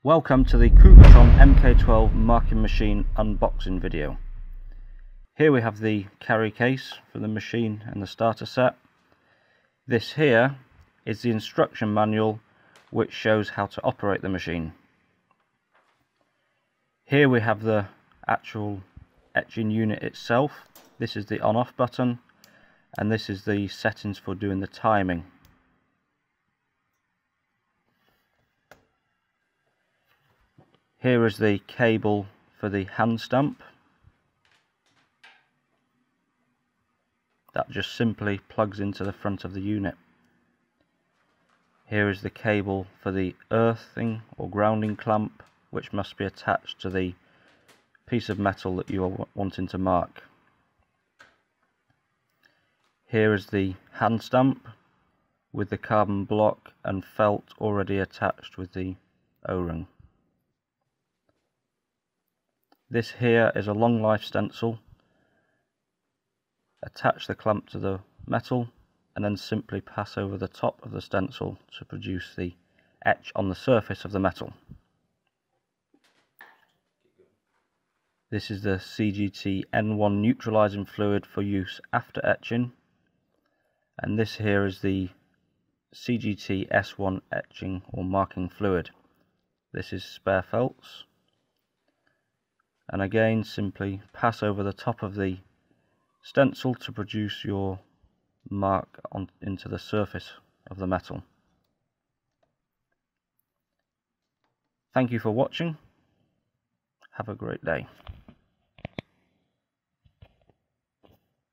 Welcome to the MK12 marking machine unboxing video. Here we have the carry case for the machine and the starter set. This here is the instruction manual which shows how to operate the machine. Here we have the actual etching unit itself. This is the on-off button and this is the settings for doing the timing. Here is the cable for the hand stamp. That just simply plugs into the front of the unit. Here is the cable for the earthing or grounding clamp, which must be attached to the piece of metal that you are wanting to mark. Here is the hand stamp with the carbon block and felt already attached with the O-ring. This here is a long life stencil. Attach the clamp to the metal and then simply pass over the top of the stencil to produce the etch on the surface of the metal. This is the CGT N1 neutralizing fluid for use after etching, and this here is the CGT S1 etching or marking fluid. This is spare felts. And again, simply pass over the top of the stencil to produce your mark into the surface of the metal. Thank you for watching. Have a great day.